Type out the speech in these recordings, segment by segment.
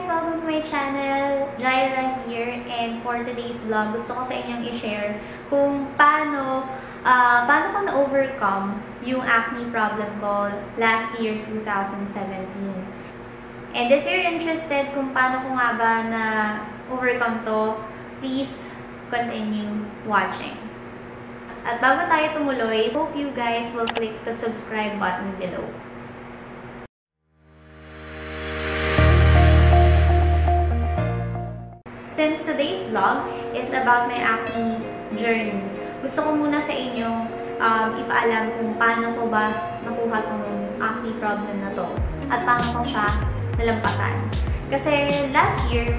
Welcome to my channel. Jaira here, and for today's vlog, gusto ko sa inyong i-share kung paano ko na-overcome yung acne problem ko last year, 2017. And if you're interested kung paano ko nga ba na-overcome to, please continue watching. At bago tayo tumuloy, hope you guys will click the subscribe button below. Since today's vlog is about my acne journey, gusto ko muna sa inyo ipaalam kung paano ko ba nakuha tong acne problem na to at paano ko siya nalampasan. Kasi last year,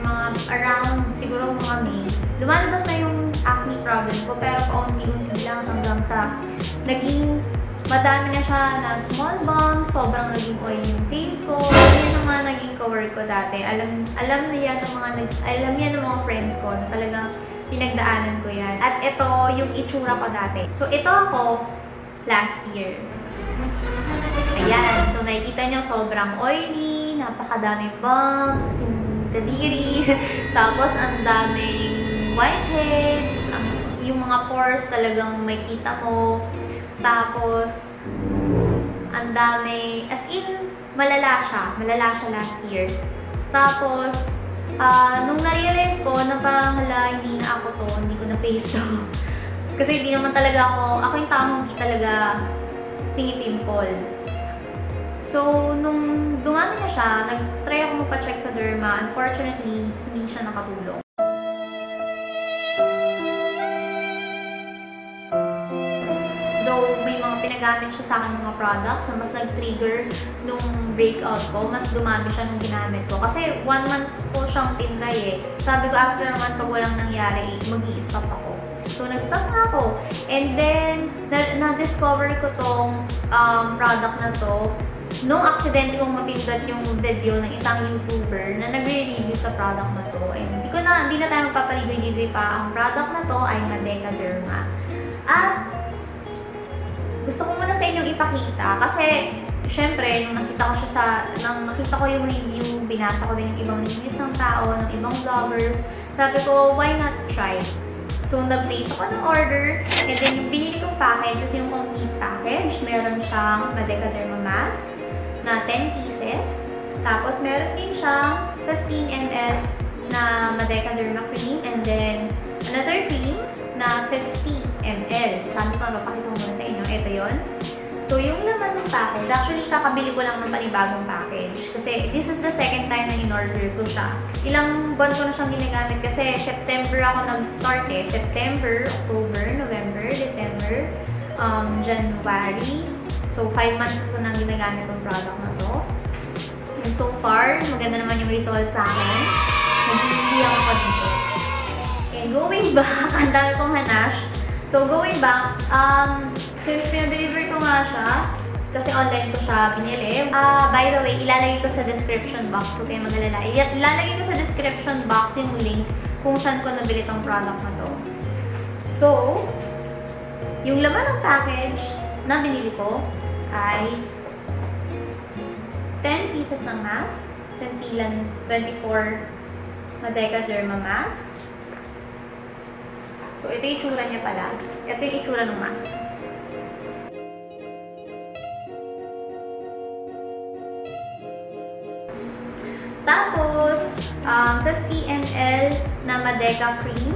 around siguro mga May, lumalabas na yung acne problem ko, pero paunti-unti lang hanggang sa naging madami na siya na small bumps, sobrang naging oily yung face ko. Yan ang mga naging cowork ko dati. Alam yan ng mga friends ko na talagang pinagdaanan ko yan. At ito yung itsura ko dati. So ito ako last year. Ayan. So nakikita nyo sobrang oily, napakadaming bumps, as in kadiri. Tapos ang daming whiteheads, yung mga pores talagang makita mo. Tapos, ang dami, as in, malala siya last year. Tapos, nung na-realize ko na parang hindi na ako to, hindi ko na face to. Kasi hindi naman talaga ako yung taong hindi talaga pinipimple. So, nung dumami na siya, nag-try ako magpa-check sa derma. Unfortunately, hindi siya nakatulong. Though may mga pinagamit siya sa akin mga products na mas nag-trigger nung breakout ko, mas dumami siya nung ginamit ko. Kasi 1 month ko siyang tinry eh. Sabi ko after 1 month pag walang nangyari, mag-i-stop ako. So nag-stop na ako. And then, na-discover ko tong product na to nung aksidente kong mapindot yung video ng isang YouTuber na nagre-review sa product na to. And hindi na tayo magpapaligoy-ligoy pa. Ang product na to ay Madeca Derma. At gusto ko muna sa inyong ipakita kasi syempre nung nakita ko yung review, binasa ko din yung ibang reviews ng tao, ng ibang vloggers, sabi ko, why not try? So, nag-place ako ng order, and then yung binili kong package is yung complete package. Meron siyang Madeca Derma mask na 10 pieces, tapos meron din siyang 15 ml na Madeca Derma cream, and then another cream na 50 ml. Sabi ko, mapakita ko muna sa inyo. Ito yun. So, yung laman ng package, actually, kakabili ko lang ng panibagong package. Kasi, this is the second time na in-order ko siya. Ilang buwan ko na siyang ginagamit kasi September ako nag-start eh. September, October, November, December, January. So, 5 months ko nang ginagamit yung product na to. And so far, maganda naman yung result sa akin. Nag-hindi ako pa dito. And going back, ang dami kong hanash. So, going back, since pinadeliver ko nga siya, kasi online ko siya binili. By the way, ilalagay ko sa description box. Huwag kayo mag-alala. Ilalagay ko sa description box yung link kung saan ko nabili tong product na to. So, yung laman ng package na binili ko ay 10 pieces ng mask. Centillan 24 Madeca Derma mask. So, ito yung itsura niya pala. Ito yung itsura ng mask. Tapos, 50 ml na Madeca cream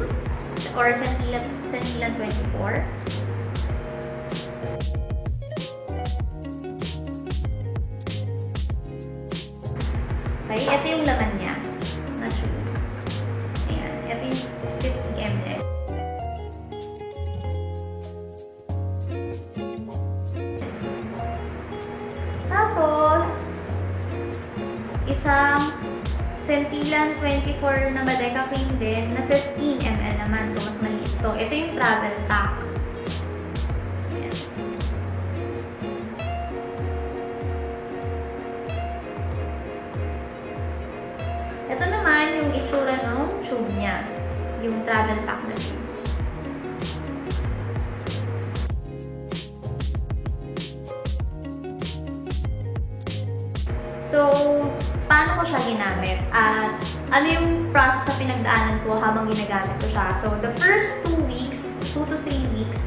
or Centillan 24. Okay, ito yung laman niya. Naturally. Ayan, ito yung 50 ml. Tapos, isang Centillan 24 na Madeca cream din na 15 ml naman. So, mas maliit. So, ito yung travel pack. Ayan. Ito naman yung itsura ng tube niya. Yung travel pack na tube. So, paano ko siya ginamit at ano yung process na pinagdaanan ko habang ginagamit ko siya. So, the first 2 weeks, 2 to 3 weeks,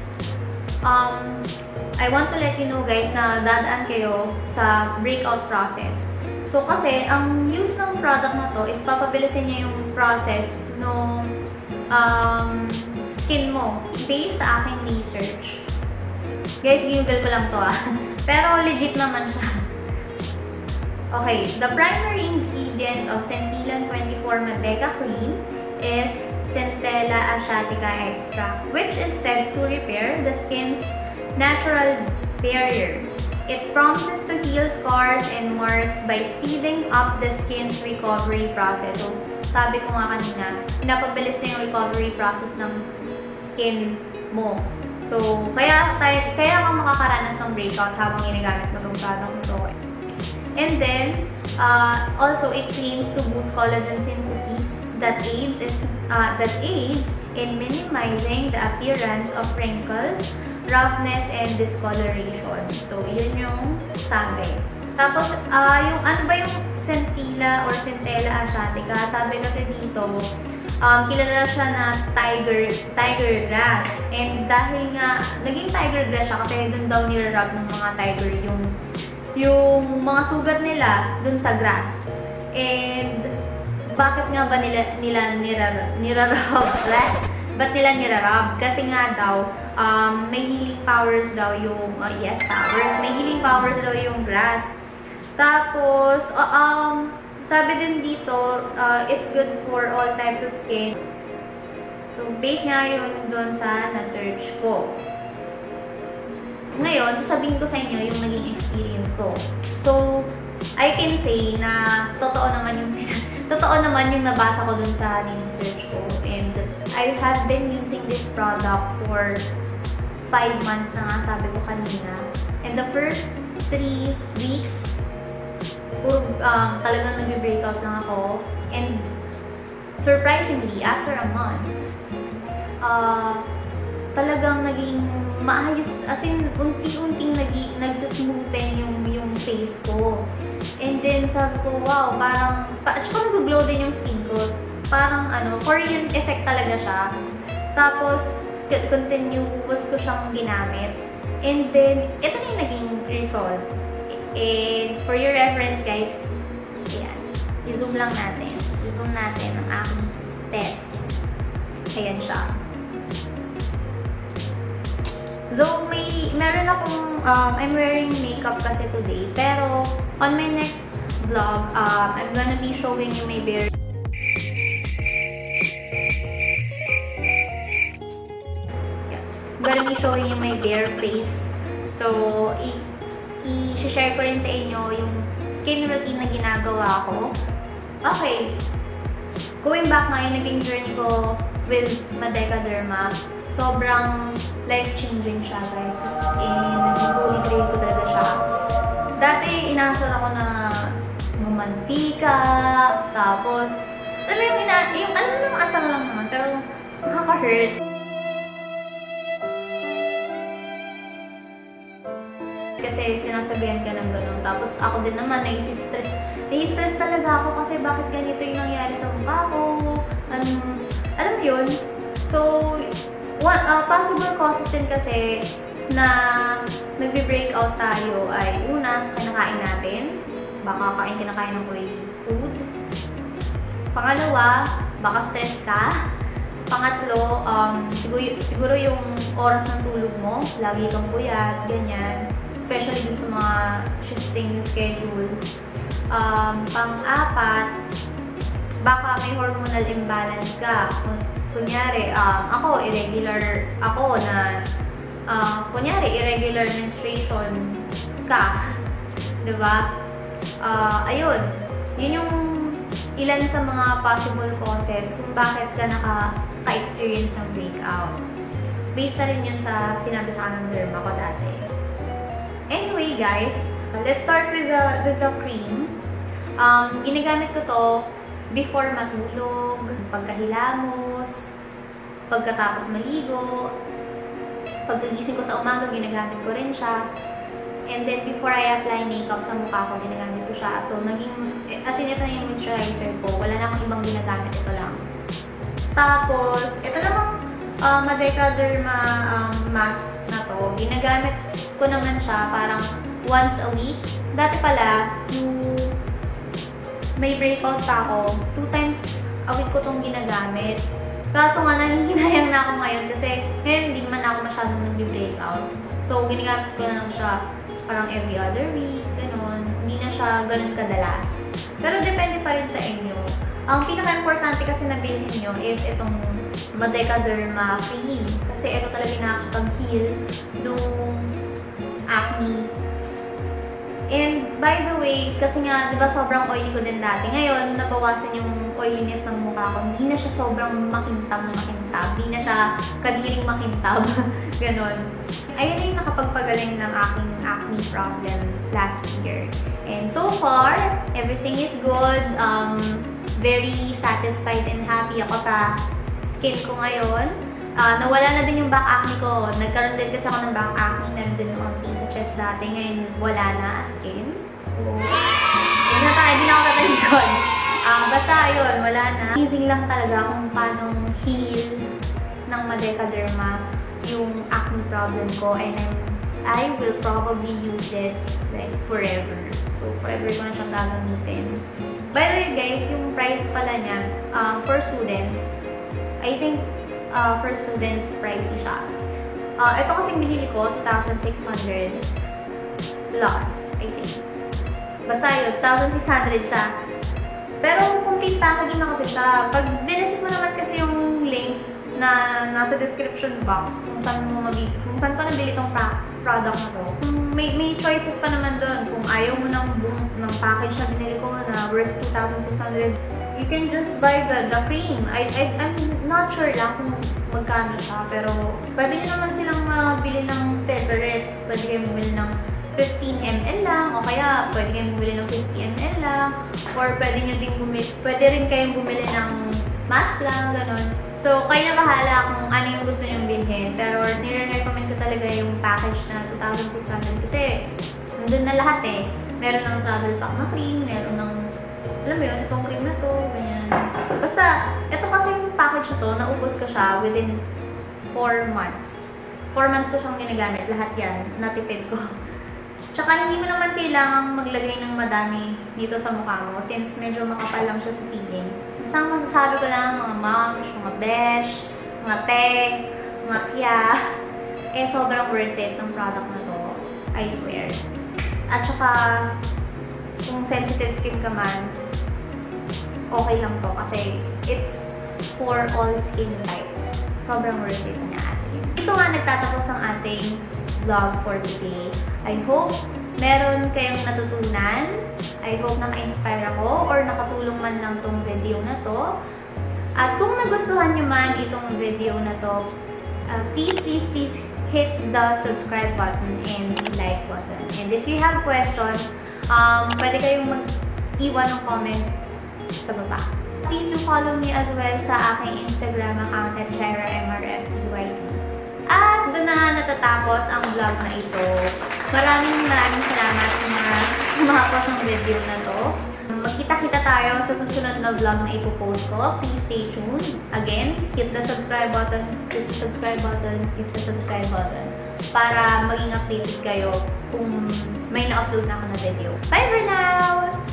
I want to let you know guys na dadaan kayo sa breakout process. So, kasi ang use ng product na to is papabilisin niya yung process ng skin mo based sa aking research. Guys, ginugol ko lang to Pero legit naman siya. Okay, the primary ingredient of Centellan 24 Manteca Cream is Centella asiatica extract, which is said to repair the skin's natural barrier. It promises to heal scars and marks by speeding up the skin's recovery process. So, sabi ko nga kanina, pinapabilis na yung recovery process ng skin mo. So, kaya ka makakaranas ng breakout habang ginagamit mo itong product nito. And then, also it claims to boost collagen synthesis that aids in minimizing the appearance of wrinkles, roughness, and discoloration. So, yun yung sabi. Tapos, yung ano ba yung Centella or Centella asiatica? Sabi kasi dito, kilala siya na tiger grass. And dahil nga, naging tiger grass siya kasi dun daw nirarab ng mga tiger yung mga sugat nila dun sa grass. And bakit nga ba nila nirarab? Ba't nila nirarab? Kasi nga daw, may healing powers daw yung, may healing powers daw yung grass. Tapos, sabi din dito, it's good for all types of skin. So, base nga yun doon sa na-search ko. Ngayon, sasabihin ko sa inyo yung naging experience ko. So, I can say na totoo naman yung nabasa ko dun sa research ko. And I have been using this product for 5 months na nga, sabi ko kanina. And the first 3 weeks, talagang nag-breakout lang ako. And surprisingly, after a month, talagang naging maayos, as in, unti-unting nagsasmoothen yung face ko. And then, sabi ko, wow, parang, at saka nag-glow din yung skin ko. Parang, Korean effect talaga siya. Tapos, continuous ko siyang ginamit. And then, ito na yung naging result. And, for your reference, guys, ayan, i-zoom lang natin. I-zoom natin ang aking test. Ayan siya. So, meron akong, I'm wearing makeup kasi today, pero on my next vlog, I'm gonna be showing you my bare face. So, i-share ko rin sa inyo yung skin routine na ginagawa ko. Okay. Going back na yung naging journey ko with Manteca Derma, sobrang life-changing siya, guys. Nag-holy grail ko talaga siya. Dati, inasal ako na mantika, tapos, alam mo yung asal lang naman, pero nakaka-hurt. Kasi sinasabihan ka ng ganun. Tapos, ako din naman, nai-stress talaga ako kasi bakit ganito yung nangyari sa mukha ko. Alam mo yun? So, possible causes din kasi na nagbe-breakout tayo ay una sa kinakain natin. Baka kinakain ng oily food. Pangalawa, baka stress ka. Pangatlo, siguro yung oras ng tulog mo, lagi kang puyat, ganyan. Especially dun sa mga shifting schedule. Pang-apat, baka may hormonal imbalance ka. Kunyari, ako, irregular ako na, irregular menstruation ka. Diba? Ayun. Yun yung ilan sa mga possible causes kung bakit ka naka-experience ng breakout. Based na rin yun sa sinabi sa akin ng derma ko dati. Anyway, guys, let's start with the cream. Ginagamit ko to before matulog, pagkahilamos, pagkatapos maligo, pagkagising ko sa umaga, ginagamit ko rin siya. And then, before I apply makeup sa mukha ko, ginagamit ko siya. So, naging As in, ito na yung moisturizer ko. Wala na akong ibang ginagamit. Ito lang. Tapos, ito namang Madeca Derma mask na to. Ginagamit ko naman siya parang once a week. Dati pala, may breakout pa ako. 2 times a week ko itong ginagamit. Kaso nga, nahihinayang na ako ngayon kasi ngayon hindi naman ako masyadong nag-breakout. So, ginagamit ko na lang siya parang every other week, gano'n. Hindi na siya ganun kadalas. Pero depende pa rin sa inyo. Ang pinaka-importante kasi na bilhin nyo is itong Madeca Derma Cream. Kasi ito talaga nakakapag-heal nung acne. And by the way, kasi nga, di ba sobrang oily ko din dati. Ngayon, nabawasan yung oiliness ng mukha ko. Hindi na siya sobrang makintab na makintab. Hindi na siya kadiring makintab. Ganon. Ayun yung nakapagpagaling ng aking acne problem last year. And so far, everything is good. Very satisfied and happy ako sa skin ko ngayon. Nawala na din yung back acne ko. Nagkaroon din kasi ako ng back acne. Meron din yung sa chest dati. Ngayon, wala na skin. So, yun na tayo. Hindi na ako tatalikon. Basta yun, wala na. Amazing lang talaga kung paano heal ng Madeca Derma yung acne problem ko. And I will probably use this like forever. So, forever ko na siyang gagamitin. By the way guys, yung price pala niya for students, I think for students, pricey siya. Ito kasing binili ko, 2,600 plus, I think. Basta yun, 2,600 siya. Pero complete package na kasi siya. Pag binisip mo naman kasi yung link na nasa description box kung saan ko nabili itong product na to. May choices pa naman doon. Kung ayaw mo ng package na binili ko na worth 2,600, you can just buy the cream. I'm not sure lang kung magkano siya, pero pwede nyo naman silang mabili ng separate. Pwede kayo bumili ng 15 ml lang, o kaya pwede kayong bumili ng 50 ml lang, or pwede rin kayong bumili ng mask lang, ganun. So, kayo na bahala kung ano yung gusto nyong bilhin. Pero, nire-recommend ko talaga yung package na 2,600 kasi nandun na lahat eh. Meron ng travel pack na cream, meron ng, alam mo yun, itong cream na to, ganyan. Basta, ito kasi yung package na to, naubos ko siya within 4 months. 4 months ko siyang ginagamit, lahat yan, natipid ko. Tsaka hindi mo naman kailangang maglagay ng madami dito sa mukha mo since medyo makapal lang siya sa peeling. Basta ang masasabi ko lang, mga moms, mga besh, mga te, mga kya, eh sobrang worth it ng product na to, I swear. At saka, kung sensitive skin ka man, okay lang to kasi it's for all skin types. Sobrang worth it niya as in. Ito nga nagtatapos ang ating vlog for today. I hope meron kayong natutunan. I hope naka-inspire ako or nakatulong man lang tong video na to. At kung nagustuhan nyo man itong video na to, please hit the subscribe button and like button. And if you have questions, pwede kayong mag-iwan ng comment sa baba. Please do follow me as well sa aking Instagram account at ShairaMRFEYT. At doon na natatapos ang vlog na ito. Maraming salamat sa mga kumapos ng video na to. Magkita-kita tayo sa susunod na vlog na ipopost ko. Please stay tuned. Again, hit the subscribe button, hit the subscribe button, hit the subscribe button para maging updated kayo kung may na-upload na ako na video. Bye for now!